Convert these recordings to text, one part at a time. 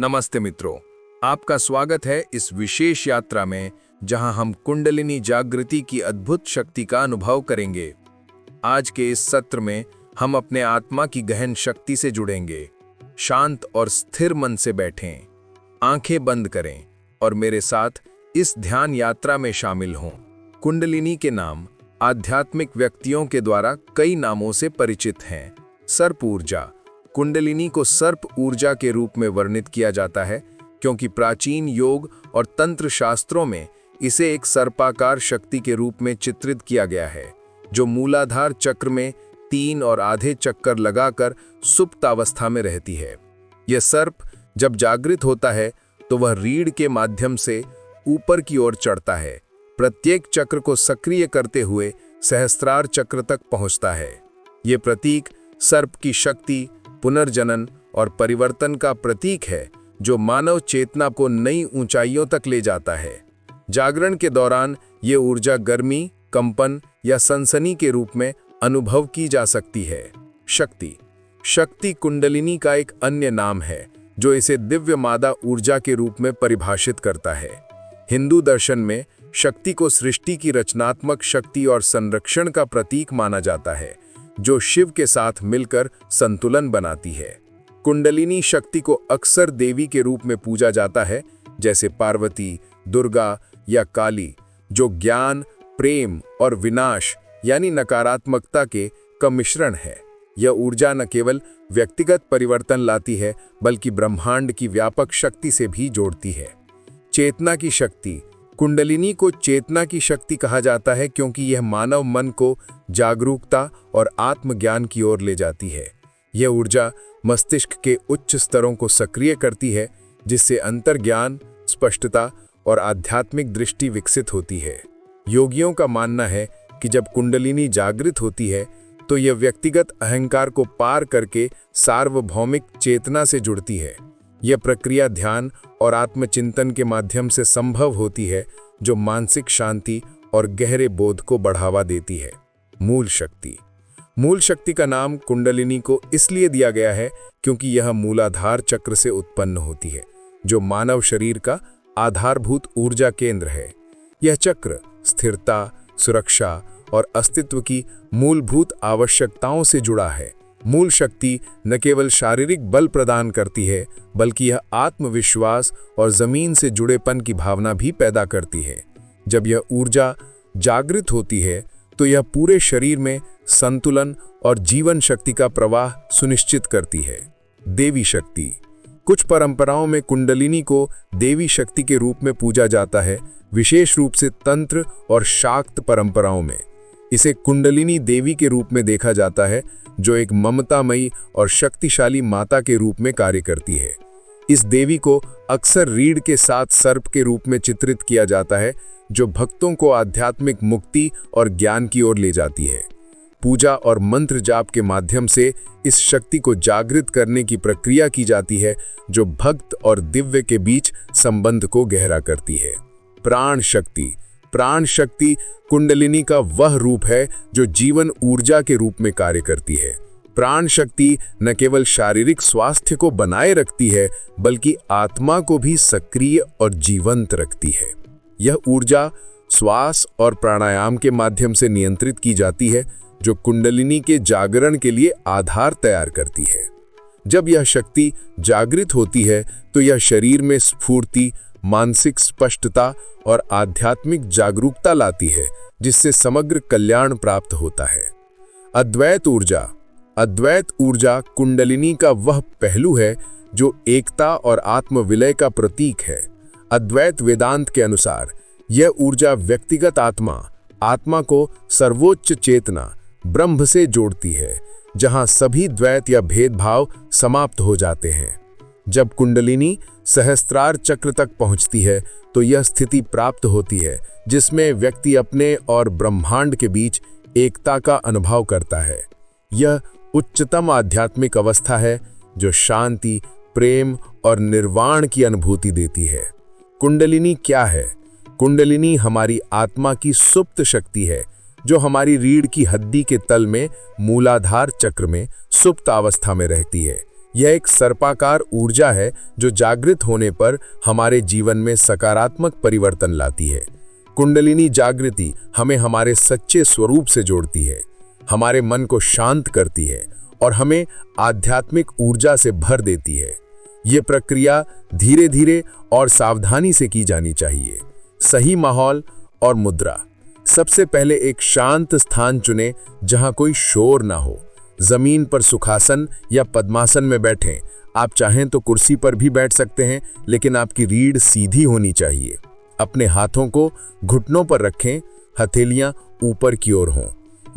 नमस्ते मित्रों, आपका स्वागत है इस विशेष यात्रा में जहां हम कुंडलिनी जागृति की अद्भुत शक्ति का अनुभव करेंगे। आज के इस सत्र में हम अपने आत्मा की गहन शक्ति से जुड़ेंगे। शांत और स्थिर मन से बैठें, आंखें बंद करें और मेरे साथ इस ध्यान यात्रा में शामिल हों। कुंडलिनी के नाम आध्यात्मिक व्यक्तियों के द्वारा कई नामों से परिचित हैं। सर्प ऊर्जा। कुंडलिनी को सर्प ऊर्जा के रूप में वर्णित किया जाता है क्योंकि प्राचीन योग और तंत्र शास्त्रों में इसे एक सर्पाकार शक्ति के रूप में चित्रित किया गया है, जो मूलाधार चक्र में 3 और आधे चक्कर लगाकर सुप्त अवस्था में रहती है। यह सर्प जब जागृत होता है तो वह रीढ़ के माध्यम से ऊपर की ओर चढ़ता है, प्रत्येक चक्र को सक्रिय करते हुए सहस्त्रार चक्र तक पहुंचता है। यह प्रतीक सर्प की शक्ति, पुनर्जनन और परिवर्तन का प्रतीक है, जो मानव चेतना को नई ऊंचाइयों तक ले जाता है। जागरण के दौरान ये ऊर्जा गर्मी, कंपन या सनसनी के रूप में अनुभव की जा सकती है। शक्ति। शक्ति कुंडलिनी का एक अन्य नाम है, जो इसे दिव्य मादा ऊर्जा के रूप में परिभाषित करता है। हिंदू दर्शन में शक्ति को सृष्टि की रचनात्मक शक्ति और संरक्षण का प्रतीक माना जाता है, जो शिव के साथ मिलकर संतुलन बनाती है। कुंडलिनी शक्ति को अक्सर देवी के रूप में पूजा जाता है, जैसे पार्वती, दुर्गा या काली, जो ज्ञान, प्रेम और विनाश यानी नकारात्मकता का मिश्रण है। यह ऊर्जा न केवल व्यक्तिगत परिवर्तन लाती है, बल्कि ब्रह्मांड की व्यापक शक्ति से भी जोड़ती है। चेतना की शक्ति। कुंडलिनी को चेतना की शक्ति कहा जाता है क्योंकि यह मानव मन को जागरूकता और आत्मज्ञान की ओर ले जाती है। यह ऊर्जा मस्तिष्क के उच्च स्तरों को सक्रिय करती है, जिससे अंतर्ज्ञान, स्पष्टता और आध्यात्मिक दृष्टि विकसित होती है। योगियों का मानना है कि जब कुंडलिनी जागृत होती है तो यह व्यक्तिगत अहंकार को पार करके सार्वभौमिक चेतना से जुड़ती है। यह प्रक्रिया ध्यान और आत्मचिंतन के माध्यम से संभव होती है, जो मानसिक शांति और गहरे बोध को बढ़ावा देती है। मूल शक्ति। मूल शक्ति का नाम कुंडलिनी को इसलिए दिया गया है क्योंकि यह मूलाधार चक्र से उत्पन्न होती है, जो मानव शरीर का आधारभूत ऊर्जा केंद्र है। यह चक्र स्थिरता, सुरक्षा और अस्तित्व की मूलभूत आवश्यकताओं से जुड़ा है। मूल शक्ति न केवल शारीरिक बल प्रदान करती है, बल्कि यह आत्मविश्वास और जमीन से जुड़ेपन की भावना भी पैदा करती है। जब यह ऊर्जा जागृत होती है तो यह पूरे शरीर में संतुलन और जीवन शक्ति का प्रवाह सुनिश्चित करती है। देवी शक्ति। कुछ परंपराओं में कुंडलिनी को देवी शक्ति के रूप में पूजा जाता है, विशेष रूप से तंत्र और शाक्त परंपराओं में इसे कुंडलिनी देवी के रूप में देखा जाता है, जो एक ममतामयी और शक्तिशाली माता के रूप में कार्य करती है। इस देवी को अक्सर रीढ़ के साथ सर्प के रूप में चित्रित किया जाता है, जो भक्तों को आध्यात्मिक मुक्ति और ज्ञान की ओर ले जाती है। पूजा और मंत्र जाप के माध्यम से इस शक्ति को जागृत करने की प्रक्रिया की जाती है, जो भक्त और दिव्य के बीच संबंध को गहरा करती है। प्राण शक्ति। प्राण शक्ति कुंडलिनी का वह रूप है जो जीवन ऊर्जा के रूप में कार्य करती है। प्राण शक्ति न केवल शारीरिक स्वास्थ्य को बनाए रखती है, बल्कि आत्मा को भी सक्रिय और जीवंत रखती है। यह ऊर्जा श्वास और प्राणायाम के माध्यम से नियंत्रित की जाती है, जो कुंडलिनी के जागरण के लिए आधार तैयार करती है। जब यह शक्ति जागृत होती है तो यह शरीर में स्फूर्ति, मानसिक स्पष्टता और आध्यात्मिक जागरूकता लाती है, जिससे समग्र कल्याण प्राप्त होता है। अद्वैत ऊर्जा। अद्वैत ऊर्जा कुंडलिनी का वह पहलू है जो एकता और आत्मविलय का प्रतीक है। अद्वैत वेदांत के अनुसार यह ऊर्जा व्यक्तिगत आत्मा को सर्वोच्च चेतना ब्रह्म से जोड़ती है, जहां सभी द्वैत या भेदभाव समाप्त हो जाते हैं। जब कुंडलिनी सहस्त्रार चक्र तक पहुंचती है तो यह स्थिति प्राप्त होती है जिसमें व्यक्ति अपने और ब्रह्मांड के बीच एकता का अनुभव करता है। यह उच्चतम आध्यात्मिक अवस्था है जो शांति, प्रेम और निर्वाण की अनुभूति देती है। कुंडलिनी क्या है? कुंडलिनी हमारी आत्मा की सुप्त शक्ति है, जो हमारी रीढ़ की हड्डी के तल में मूलाधार चक्र में सुप्त अवस्था में रहती है। यह एक सर्पाकार ऊर्जा है जो जागृत होने पर हमारे जीवन में सकारात्मक परिवर्तन लाती है। कुंडलिनी जागृति हमें हमारे सच्चे स्वरूप से जोड़ती है, हमारे मन को शांत करती है और हमें आध्यात्मिक ऊर्जा से भर देती है। ये प्रक्रिया धीरे धीरे और सावधानी से की जानी चाहिए। सही माहौल और मुद्रा। सबसे पहले एक शांत स्थान चुनें जहां कोई शोर ना हो। जमीन पर सुखासन या पद्मासन में बैठें। आप चाहें तो कुर्सी पर भी बैठ सकते हैं, लेकिन आपकी रीढ़ सीधी होनी चाहिए। अपने हाथों को घुटनों पर रखें, हथेलियां ऊपर की ओर हों।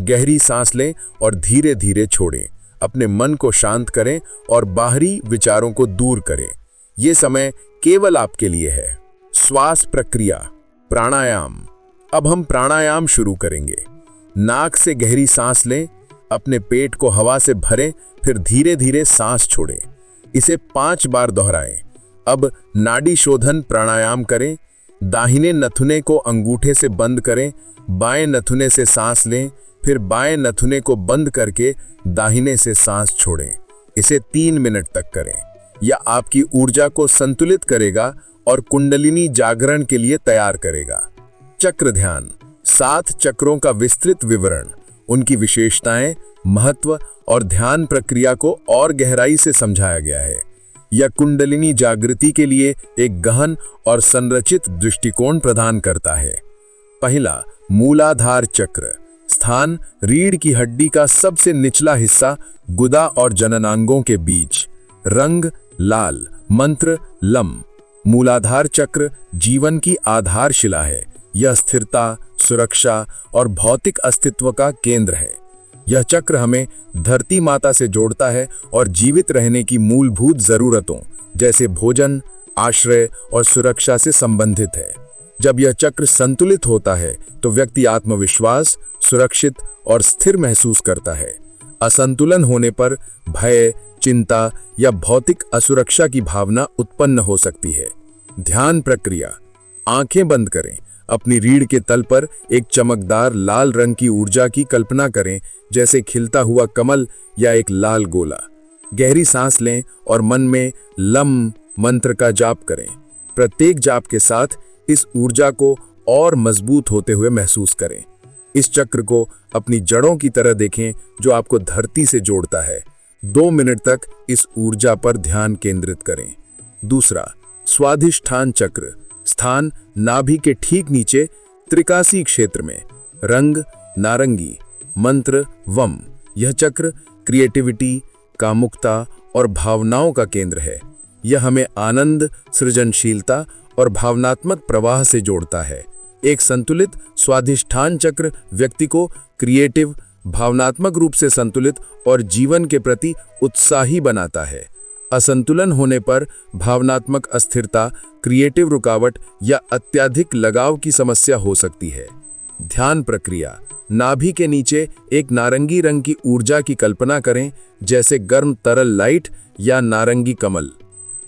गहरी सांस लें और धीरे धीरे छोड़ें। अपने मन को शांत करें और बाहरी विचारों को दूर करें। ये समय केवल आपके लिए है। श्वास प्रक्रिया, प्राणायाम। अब हम प्राणायाम शुरू करेंगे। नाक से गहरी सांस लें, अपने पेट को हवा से भरें, फिर धीरे धीरे सांस छोड़ें। इसे 5 बार दोहराएं। अब नाड़ी शोधन प्राणायाम करें। दाहिने नथुने को अंगूठे से बंद करें, बाएं नथुने से सांस लें, फिर बाएं नथुने को बंद करके दाहिने से सांस छोड़ें। इसे 3 मिनट तक करें। यह आपकी ऊर्जा को संतुलित करेगा और कुंडलिनी जागरण के लिए तैयार करेगा। चक्र ध्यान। 7 चक्रों का विस्तृत विवरण, उनकी विशेषताएं, महत्व और ध्यान प्रक्रिया को और गहराई से समझाया गया है। यह कुंडलिनी जागृति के लिए एक गहन और संरचित दृष्टिकोण प्रदान करता है। पहला, मूलाधार चक्र। स्थान रीढ़ की हड्डी का सबसे निचला हिस्सा, गुदा और जननांगों के बीच। रंग लाल। मंत्र लम। मूलाधार चक्र जीवन की आधारशिला है। यह स्थिरता, सुरक्षा और भौतिक अस्तित्व का केंद्र है। यह चक्र हमें धरती माता से जोड़ता है और जीवित रहने की मूलभूत जरूरतों जैसे भोजन, आश्रय और सुरक्षा से संबंधित है। जब यह चक्र संतुलित होता है तो व्यक्ति आत्मविश्वास, सुरक्षित और स्थिर महसूस करता है। असंतुलन होने पर भय, चिंता या भौतिक असुरक्षा की भावना उत्पन्न हो सकती है। ध्यान प्रक्रिया। आंखें बंद करें। अपनी रीढ़ के तल पर एक चमकदार लाल रंग की ऊर्जा की कल्पना करें, जैसे खिलता हुआ कमल या एक लाल गोला। गहरी सांस लें और मन में लम मंत्र का जाप करें। प्रत्येक जाप के साथ इस ऊर्जा को और मजबूत होते हुए महसूस करें। इस चक्र को अपनी जड़ों की तरह देखें जो आपको धरती से जोड़ता है। 2 मिनट तक इस ऊर्जा पर ध्यान केंद्रित करें। दूसरा, स्वाधिष्ठान चक्र। स्थान नाभि के ठीक नीचे त्रिकासी क्षेत्र में। रंग नारंगी। मंत्र वम। यह चक्र क्रिएटिविटी, कामुकता और भावनाओं का केंद्र है। यह हमें आनंद, सृजनशीलता और भावनात्मक प्रवाह से जोड़ता है। एक संतुलित स्वाधिष्ठान चक्र व्यक्ति को क्रिएटिव, भावनात्मक रूप से संतुलित और जीवन के प्रति उत्साही बनाता है। असंतुलन होने पर भावनात्मक अस्थिरता, क्रिएटिव रुकावट या अत्यधिक लगाव की समस्या हो सकती है। ध्यान प्रक्रिया। नाभि के नीचे एक नारंगी रंग की ऊर्जा की कल्पना करें, जैसे गर्म तरल लाइट या नारंगी कमल।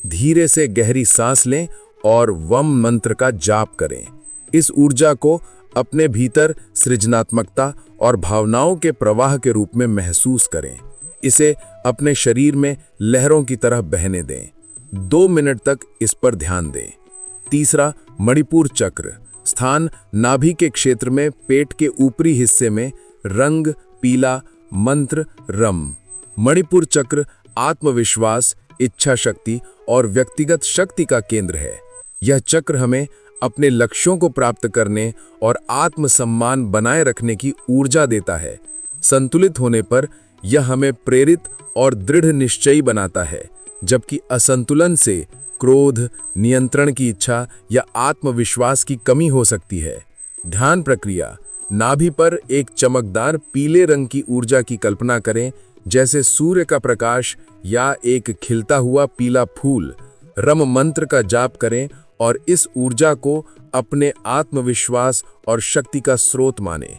धीरे से गहरी सांस लें और वम मंत्र का जाप करें। इस ऊर्जा को अपने भीतर सृजनात्मकता और भावनाओं के प्रवाह के रूप में महसूस करें। इसे अपने शरीर में लहरों की तरह बहने दें। 2 मिनट तक इस पर ध्यान दें। तीसरा, मणिपुर चक्र। स्थान नाभि के क्षेत्र में पेट के ऊपरी हिस्से में। रंग पीला। मंत्र रम। मणिपुर चक्र आत्मविश्वास, इच्छा शक्ति और व्यक्तिगत शक्ति का केंद्र है। यह चक्र हमें अपने लक्ष्यों को प्राप्त करने और आत्मसम्मान बनाए रखने की ऊर्जा देता है। संतुलित होने पर यह हमें प्रेरित और दृढ़ निश्चयी बनाता है, जबकि असंतुलन से क्रोध, नियंत्रण की इच्छा या आत्मविश्वास की कमी हो सकती है। ध्यान प्रक्रिया। नाभि पर एक चमकदार पीले रंग की ऊर्जा की कल्पना करें, जैसे सूर्य का प्रकाश या एक खिलता हुआ पीला फूल। रम मंत्र का जाप करें और इस ऊर्जा को अपने आत्मविश्वास और शक्ति का स्रोत मानें।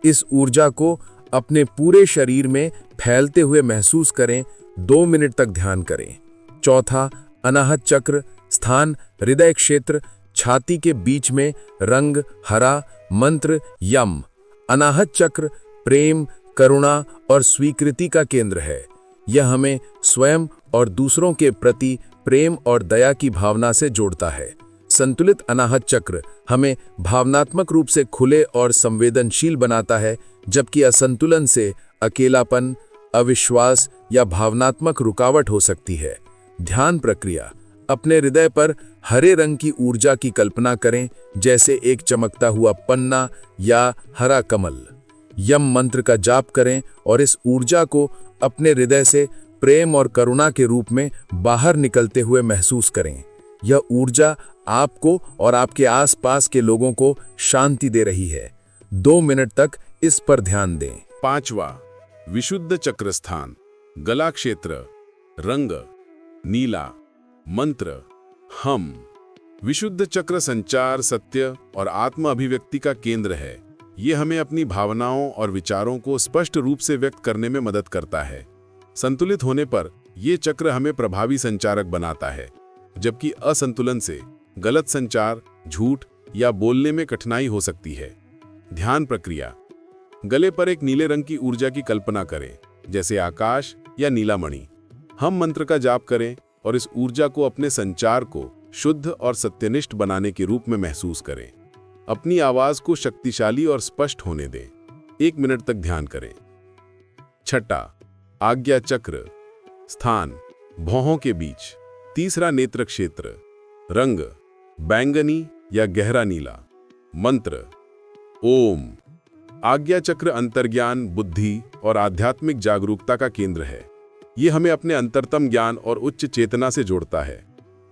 इस ऊर्जा को अपने पूरे शरीर में फैलते हुए महसूस करें। 2 मिनट तक ध्यान करें। चौथा, अनाहत चक्र। स्थान हृदय क्षेत्र, छाती के बीच में। रंग हरा। मंत्र यम। अनाहत चक्र प्रेम, करुणा और स्वीकृति का केंद्र है। यह हमें स्वयं और दूसरों के प्रति प्रेम और दया की भावना से जोड़ता है। संतुलित अनाहत चक्र हमें भावनात्मक रूप से खुले और संवेदनशील बनाता है, जबकि असंतुलन से अकेलापन, अविश्वास या भावनात्मक रुकावट हो सकती है। ध्यान प्रक्रिया। अपने हृदय पर हरे रंग की ऊर्जा की कल्पना करें, जैसे एक चमकता हुआ पन्ना या हरा कमल। यम मंत्र का जाप करें और इस ऊर्जा को अपने हृदय से प्रेम और करुणा के रूप में बाहर निकलते हुए महसूस करें। यह ऊर्जा आपको और आपके आसपास के लोगों को शांति दे रही है। 2 मिनट तक इस पर ध्यान दें। 5वां, विशुद्ध चक्र स्थान, गला क्षेत्र, रंग नीला। मंत्र हम। विशुद्ध चक्र संचार, सत्य और आत्म अभिव्यक्ति का केंद्र है। ये हमें अपनी भावनाओं और विचारों को स्पष्ट रूप से व्यक्त करने में मदद करता है। संतुलित होने पर यह चक्र हमें प्रभावी संचारक बनाता है, जबकि असंतुलन से गलत संचार, झूठ या बोलने में कठिनाई हो सकती है। ध्यान प्रक्रिया। गले पर एक नीले रंग की ऊर्जा की कल्पना करें, जैसे आकाश या नीला मणि। हम मंत्र का जाप करें और इस ऊर्जा को अपने संचार को शुद्ध और सत्यनिष्ठ बनाने के रूप में महसूस करें। अपनी आवाज को शक्तिशाली और स्पष्ट होने दें। 1 मिनट तक ध्यान करें। 6, आज्ञा चक्र स्थान, भौहों के बीच। तीसरा, नेत्र क्षेत्र, रंग बैंगनी या गहरा नीला। मंत्र ओम। आज्ञा चक्र अंतर्ज्ञान, बुद्धि और आध्यात्मिक जागरूकता का केंद्र है। यह हमें अपने अंतरतम ज्ञान और उच्च चेतना से जोड़ता है।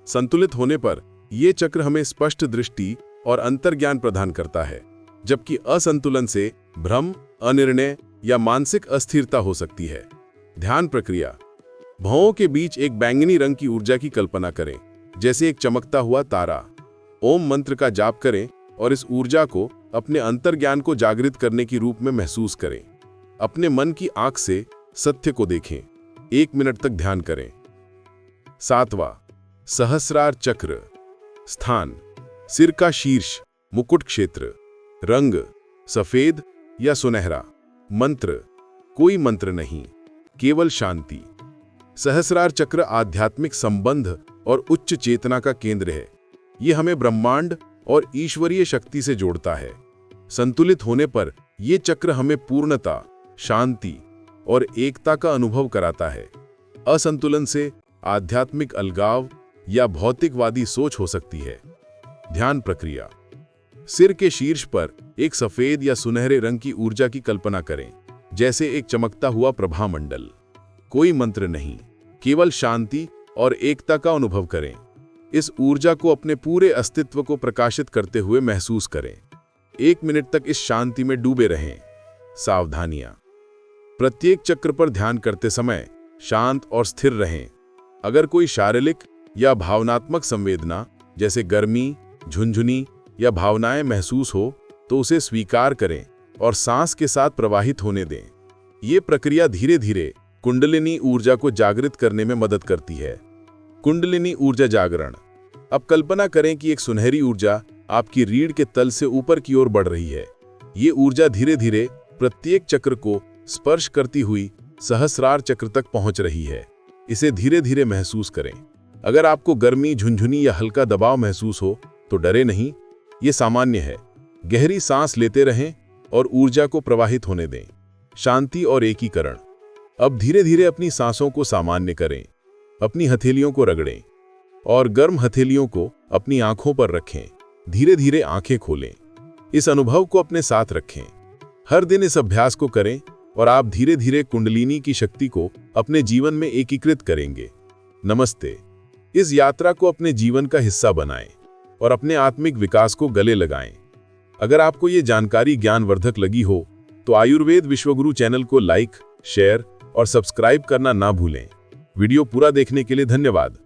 संतुलित होने पर यह चक्र हमें स्पष्ट दृष्टि और अंतर्ज्ञान प्रदान करता है, जबकि असंतुलन से भ्रम, अनिर्णय या मानसिक अस्थिरता हो सकती है। ध्यान प्रक्रिया। भौहों के बीच एक बैंगनी रंग की ऊर्जा की कल्पना करें, जैसे एक चमकता हुआ तारा। ओम मंत्र का जाप करें और इस ऊर्जा को अपने अंतर्ज्ञान को जागृत करने की रूप में महसूस करें। अपने मन की आंख से सत्य को देखें। 1 मिनट तक ध्यान करें। 7वां, सहस्रार चक्र स्थान, सिर का शीर्ष, मुकुट क्षेत्र, रंग सफेद या सुनहरा। मंत्र कोई मंत्र नहीं, केवल शांति। सहस्रार चक्र आध्यात्मिक संबंध और उच्च चेतना का केंद्र है। यह हमें ब्रह्मांड और ईश्वरीय शक्ति से जोड़ता है। संतुलित होने पर यह चक्र हमें पूर्णता, शांति और एकता का अनुभव कराता है। असंतुलन से आध्यात्मिक अलगाव या भौतिकवादी सोच हो सकती है। ध्यान प्रक्रिया। सिर के शीर्ष पर एक सफेद या सुनहरे रंग की ऊर्जा की कल्पना करें, जैसे एक चमकता हुआ प्रभामंडल। कोई मंत्र नहीं, केवल शांति और एकता का अनुभव करें। इस ऊर्जा को अपने पूरे अस्तित्व को प्रकाशित करते हुए महसूस करें। 1 मिनट तक इस शांति में डूबे रहें। सावधानियां। प्रत्येक चक्र पर ध्यान करते समय शांत और स्थिर रहें। अगर कोई शारीरिक या भावनात्मक संवेदना, जैसे गर्मी, झुंझुनी या भावनाएं महसूस हो, तो उसे स्वीकार करें और सांस के साथ प्रवाहित होने दें। ये प्रक्रिया धीरे धीरे कुंडलिनी ऊर्जा को जागृत करने में मदद करती है। कुंडलिनी ऊर्जा जागरण। अब कल्पना करें कि एक सुनहरी ऊर्जा आपकी रीढ़ के तल से ऊपर की ओर बढ़ रही है। ये ऊर्जा धीरे धीरे प्रत्येक चक्र को स्पर्श करती हुई सहस्रार चक्र तक पहुंच रही है। इसे धीरे धीरे महसूस करें। अगर आपको गर्मी, झुंझुनी या हल्का दबाव महसूस हो तो डरे नहीं, ये सामान्य है। गहरी सांस लेते रहें और ऊर्जा को प्रवाहित होने दें। शांति और एकीकरण। अब धीरे धीरे अपनी सांसों को सामान्य करें। अपनी हथेलियों को रगड़ें और गर्म हथेलियों को अपनी आंखों पर रखें। धीरे धीरे आंखें खोलें। इस अनुभव को अपने साथ रखें। हर दिन इस अभ्यास को करें और आप धीरे धीरे कुंडलिनी की शक्ति को अपने जीवन में एकीकृत करेंगे। नमस्ते। इस यात्रा को अपने जीवन का हिस्सा बनाएं और अपने आत्मिक विकास को गले लगाएं। अगर आपको ये जानकारी ज्ञानवर्धक लगी हो तो आयुर्वेद विश्वगुरु चैनल को लाइक, शेयर और सब्सक्राइब करना ना भूलें। वीडियो पूरा देखने के लिए धन्यवाद।